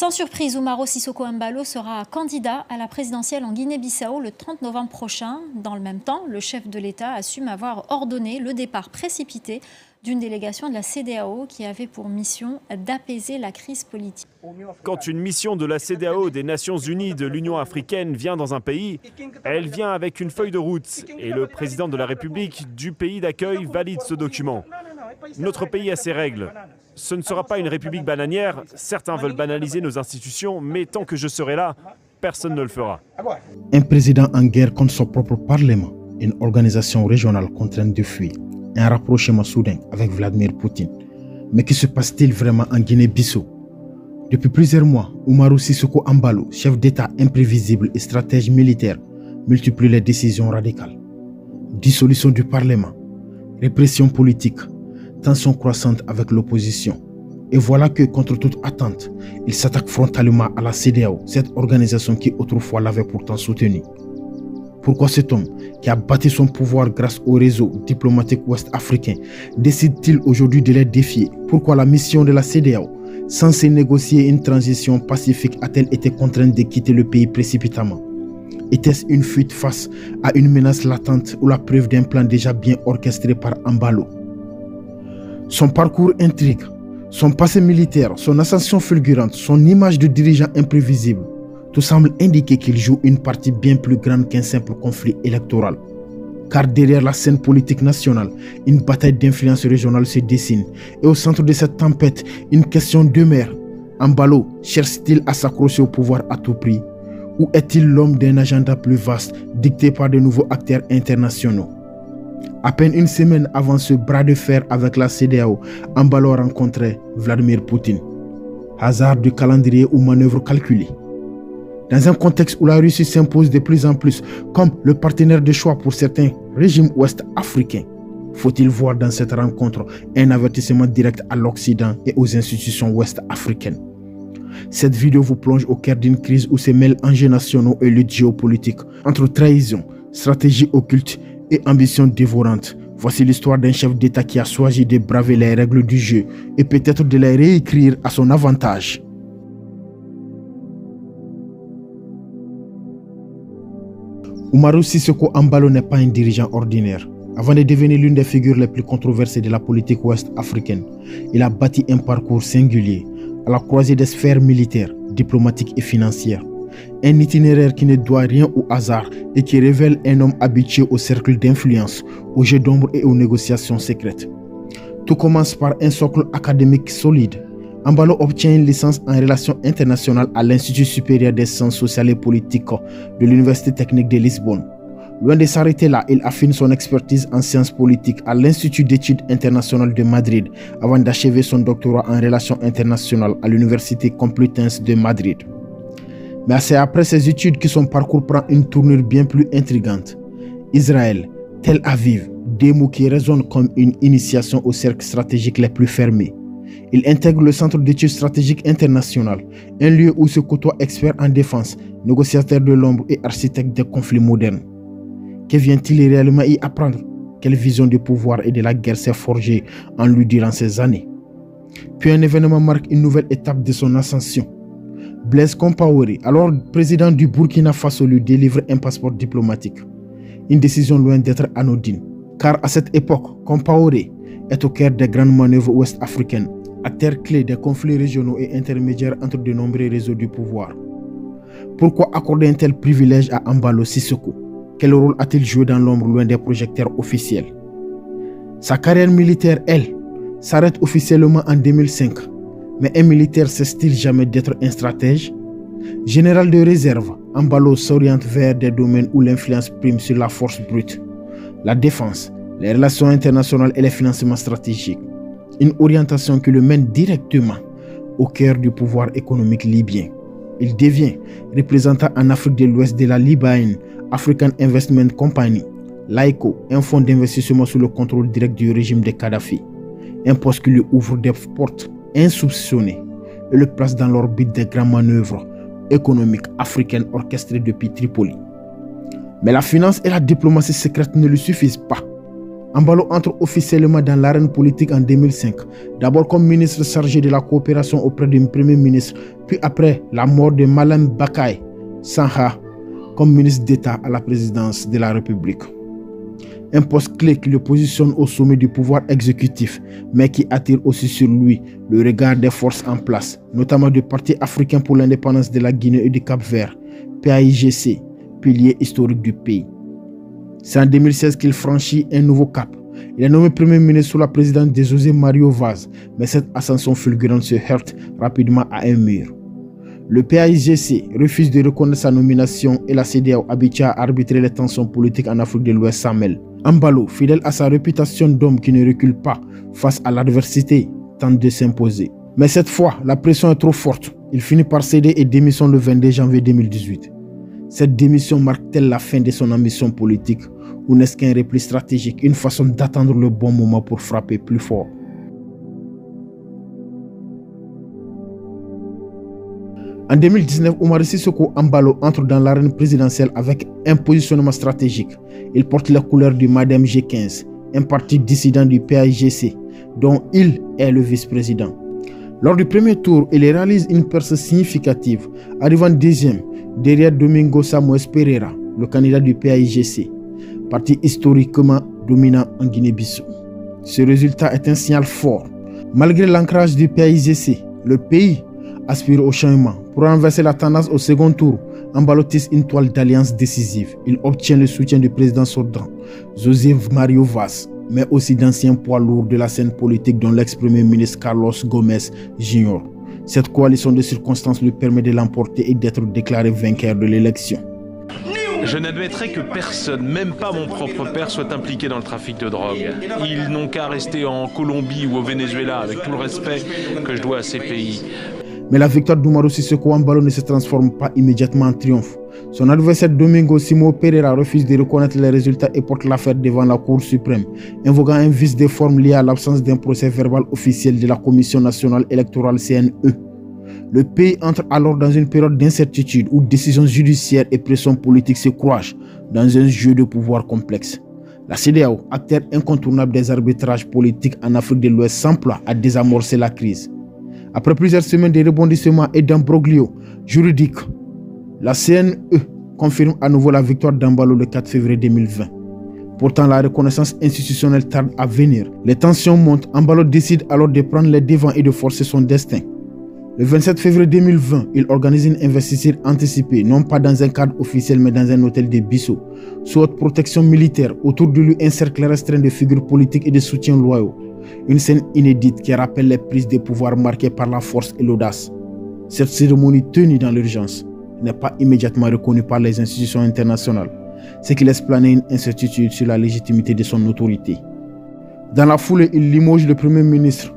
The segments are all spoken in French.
Sans surprise, Umaro Sissoko Embalo sera candidat à la présidentielle en Guinée-Bissau le 30 novembre prochain. Dans le même temps, le chef de l'État assume avoir ordonné le départ précipité d'une délégation de la CEDEAO qui avait pour mission d'apaiser la crise politique. Quand une mission de la CEDEAO, des Nations Unies, de l'Union africaine vient dans un pays, elle vient avec une feuille de route et le président de la République du pays d'accueil valide ce document. Notre pays a ses règles. Ce ne sera pas une république bananière. Certains veulent banaliser nos institutions, mais tant que je serai là, personne ne le fera. Un président en guerre contre son propre parlement, une organisation régionale contrainte de fuir, un rapprochement soudain avec Vladimir Poutine. Mais que se passe-t-il vraiment en Guinée-Bissau? Depuis plusieurs mois, Umaro Sissoko Embalo, chef d'État imprévisible et stratège militaire, multiplie les décisions radicales. Dissolution du Parlement, répression politique, tension croissante avec l'opposition. Et voilà que, contre toute attente, il s'attaque frontalement à la CEDEAO, cette organisation qui autrefois l'avait pourtant soutenu. Pourquoi cet homme, qui a bâti son pouvoir grâce au réseau diplomatique ouest-africain, décide-t-il aujourd'hui de les défier? Pourquoi la mission de la CEDEAO, censée négocier une transition pacifique, a-t-elle été contrainte de quitter le pays précipitamment? Était-ce une fuite face à une menace latente ou la preuve d'un plan déjà bien orchestré par Embalo? Son parcours intrigue, son passé militaire, son ascension fulgurante, son image de dirigeant imprévisible, tout semble indiquer qu'il joue une partie bien plus grande qu'un simple conflit électoral. Car derrière la scène politique nationale, une bataille d'influence régionale se dessine. Et au centre de cette tempête, une question demeure. Embalo cherche-t-il à s'accrocher au pouvoir à tout prix? Ou est-il l'homme d'un agenda plus vaste, dicté par de nouveaux acteurs internationaux? À peine une semaine avant ce bras de fer avec la CEDEAO, Embalo rencontrait Vladimir Poutine. Hasard du calendrier ou manœuvre calculée? Dans un contexte où la Russie s'impose de plus en plus comme le partenaire de choix pour certains régimes ouest-africains, faut-il voir dans cette rencontre un avertissement direct à l'Occident et aux institutions ouest-africaines? Cette vidéo vous plonge au cœur d'une crise où se mêlent enjeux nationaux et lutte géopolitique entre trahison, stratégie occulte et ambition dévorante. Voici l'histoire d'un chef d'État qui a choisi de braver les règles du jeu et peut-être de les réécrire à son avantage. Umaro Sissoko Embalo n'est pas un dirigeant ordinaire. Avant de devenir l'une des figures les plus controversées de la politique ouest-africaine, il a bâti un parcours singulier à la croisée des sphères militaires, diplomatiques et financières. Un itinéraire qui ne doit rien au hasard et qui révèle un homme habitué au cercle d'influence, aux jeux d'ombre et aux négociations secrètes. Tout commence par un socle académique solide. Embalo obtient une licence en relations internationales à l'Institut supérieur des sciences sociales et politiques de l'Université technique de Lisbonne. Loin de s'arrêter là, il affine son expertise en sciences politiques à l'Institut d'études internationales de Madrid avant d'achever son doctorat en relations internationales à l'Université Complutense de Madrid. Mais c'est après ses études que son parcours prend une tournure bien plus intrigante. Israël, Tel Aviv, deux mots qui résonnent comme une initiation aux cercles stratégiques les plus fermés. Il intègre le Centre d'études stratégiques internationales, un lieu où se côtoient experts en défense, négociateurs de l'ombre et architectes des conflits modernes. Que vient-il réellement y apprendre? Quelle vision du pouvoir et de la guerre s'est forgée en lui durant ces années? Puis un événement marque une nouvelle étape de son ascension. Blaise Compaoré, alors président du Burkina Faso, lui délivre un passeport diplomatique. Une décision loin d'être anodine, car à cette époque, Compaoré est au cœur des grandes manœuvres ouest-africaines, acteur clé des conflits régionaux et intermédiaires entre de nombreux réseaux du pouvoir. Pourquoi accorder un tel privilège à Embalo Sissoko? Quel rôle a-t-il joué dans l'ombre loin des projecteurs officiels? Sa carrière militaire, elle, s'arrête officiellement en 2005. Mais un militaire cesse-t-il jamais d'être un stratège? Général de réserve, Embalo s'oriente vers des domaines où l'influence prime sur la force brute. La défense, les relations internationales et les financements stratégiques. Une orientation qui le mène directement au cœur du pouvoir économique libyen. Il devient représentant en Afrique de l'Ouest de la Libyenne African Investment Company, l'AICO, un fonds d'investissement sous le contrôle direct du régime de Kadhafi. Un poste qui lui ouvre des portes insoupçonnées et le place dans l'orbite des grandes manœuvres économiques africaines orchestrées depuis Tripoli. Mais la finance et la diplomatie secrète ne lui suffisent pas. Embalo entre officiellement dans l'arène politique en 2005, d'abord comme ministre chargé de la coopération auprès du Premier ministre, puis après la mort de Malam Bakay Sanha comme ministre d'État à la présidence de la République. Un poste clé qui le positionne au sommet du pouvoir exécutif, mais qui attire aussi sur lui le regard des forces en place, notamment du Parti africain pour l'indépendance de la Guinée et du Cap-Vert, PAIGC, pilier historique du pays. C'est en 2016 qu'il franchit un nouveau cap. Il est nommé Premier ministre sous la présidence de José Mario Vaz, mais cette ascension fulgurante se heurte rapidement à un mur. Le PAIGC refuse de reconnaître sa nomination et la CEDEAO habitue à arbitrer les tensions politiques en Afrique de l'Ouest s'en mêle. Embalo, fidèle à sa réputation d'homme qui ne recule pas face à l'adversité, tente de s'imposer. Mais cette fois, la pression est trop forte. Il finit par céder et démissionne le 22 janvier 2018. Cette démission marque-t-elle la fin de son ambition politique ou n'est-ce qu'un repli stratégique, une façon d'attendre le bon moment pour frapper plus fort? En 2019, Umaro Sissoko Embalo entre dans l'arène présidentielle avec un positionnement stratégique. Il porte les couleurs du MADEM G15, un parti dissident du PAIGC, dont il est le vice-président. Lors du premier tour, il réalise une percée significative, arrivant deuxième, derrière Domingo Samuel Pereira, le candidat du PAIGC, parti historiquement dominant en Guinée-Bissau. Ce résultat est un signal fort. Malgré l'ancrage du PAIGC, le pays aspire au changement. Pour renverser la tendance au second tour, Embalo tisse une toile d'alliance décisive. Il obtient le soutien du président sortant, José Mario Vaz, mais aussi d'anciens poids lourds de la scène politique dont l'ex-premier ministre Carlos Gomes Jr. Cette coalition de circonstances lui permet de l'emporter et d'être déclaré vainqueur de l'élection. Je n'admettrai que personne, même pas mon propre père, soit impliqué dans le trafic de drogue. Ils n'ont qu'à rester en Colombie ou au Venezuela, avec tout le respect que je dois à ces pays. Mais la victoire d'Umaro Sissoko Embalo ne se transforme pas immédiatement en triomphe. Son adversaire Domingo Simão Pereira refuse de reconnaître les résultats et porte l'affaire devant la Cour suprême, invoquant un vice de forme lié à l'absence d'un procès verbal officiel de la Commission nationale électorale CNE. Le pays entre alors dans une période d'incertitude où décisions judiciaires et pressions politiques se croisent dans un jeu de pouvoir complexe. La CEDEAO, acteur incontournable des arbitrages politiques en Afrique de l'Ouest, s'emploie à désamorcer la crise. Après plusieurs semaines de rebondissements et d'imbroglio juridiques, la CNE confirme à nouveau la victoire d'Embalo le 4 février 2020. Pourtant, la reconnaissance institutionnelle tarde à venir. Les tensions montent. Embalo décide alors de prendre les devants et de forcer son destin. Le 27 février 2020, il organise une investiture anticipée, non pas dans un cadre officiel, mais dans un hôtel de Bissau, sous haute protection militaire. Autour de lui, un cercle restreint de figures politiques et de soutiens loyaux. Une scène inédite qui rappelle les prises de pouvoir marquées par la force et l'audace. Cette cérémonie tenue dans l'urgence n'est pas immédiatement reconnue par les institutions internationales, ce qui laisse planer une incertitude sur la légitimité de son autorité. Dans la foulée, il limoge le Premier ministre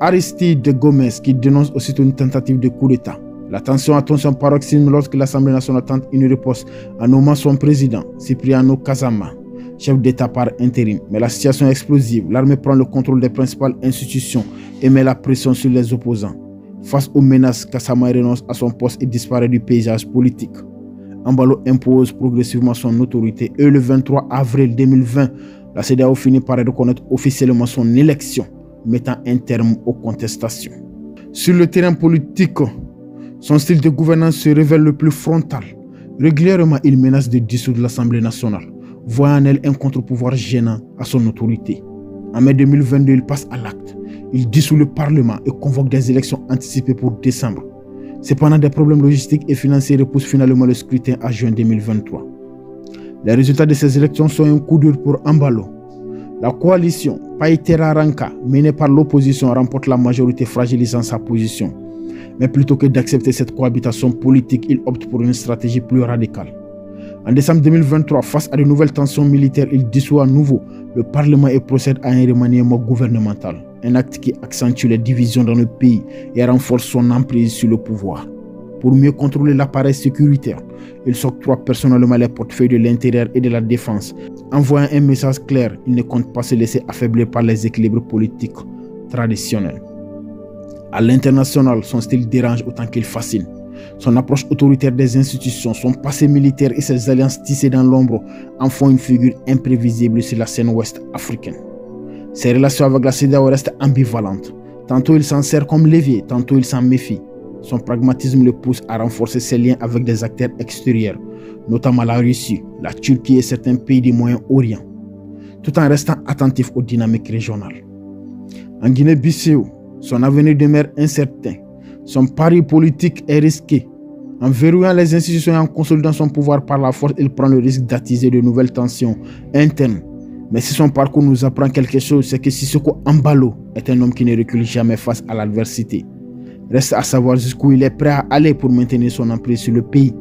Aristide Gomes, qui dénonce aussitôt une tentative de coup d'État. La tension atteint son paroxysme lorsque l'Assemblée nationale tente une riposte en nommant son président, Cipriano Kazama, chef d'État par intérim. Mais la situation est explosive. L'armée prend le contrôle des principales institutions et met la pression sur les opposants. Face aux menaces, Kazama renonce à son poste et disparaît du paysage politique. Embalo impose progressivement son autorité et le 23 avril 2020, la CEDEAO finit par reconnaître officiellement son élection, mettant un terme aux contestations. Sur le terrain politique, son style de gouvernance se révèle le plus frontal. Régulièrement, il menace de dissoudre l'Assemblée nationale, voyant en elle un contre-pouvoir gênant à son autorité. En mai 2022, il passe à l'acte. Il dissout le Parlement et convoque des élections anticipées pour décembre. Cependant, des problèmes logistiques et financiers repoussent finalement le scrutin à juin 2023. Les résultats de ces élections sont un coup dur pour Embalo. La coalition Paitera Ranka, menée par l'opposition, remporte la majorité, fragilisant sa position. Mais plutôt que d'accepter cette cohabitation politique, il opte pour une stratégie plus radicale. En décembre 2023, face à de nouvelles tensions militaires, il dissout à nouveau le Parlement et procède à un remaniement gouvernemental. Un acte qui accentue les divisions dans le pays et renforce son emprise sur le pouvoir. Pour mieux contrôler l'appareil sécuritaire, il s'octroie personnellement les portefeuilles de l'intérieur et de la défense, envoyant un message clair: il ne compte pas se laisser affaiblir par les équilibres politiques traditionnels. À l'international, son style dérange autant qu'il fascine. Son approche autoritaire des institutions, son passé militaire et ses alliances tissées dans l'ombre en font une figure imprévisible sur la scène ouest africaine. Ses relations avec la CEDEAO restent ambivalentes. Tantôt il s'en sert comme levier, tantôt il s'en méfie. Son pragmatisme le pousse à renforcer ses liens avec des acteurs extérieurs, notamment la Russie, la Turquie et certains pays du Moyen-Orient, tout en restant attentif aux dynamiques régionales. En Guinée-Bissau, son avenir demeure incertain. Son pari politique est risqué. En verrouillant les institutions et en consolidant son pouvoir par la force, il prend le risque d'attiser de nouvelles tensions internes. Mais si son parcours nous apprend quelque chose, c'est que Sissoko Embalo est un homme qui ne recule jamais face à l'adversité. Reste à savoir jusqu'où il est prêt à aller pour maintenir son emprise sur le pays.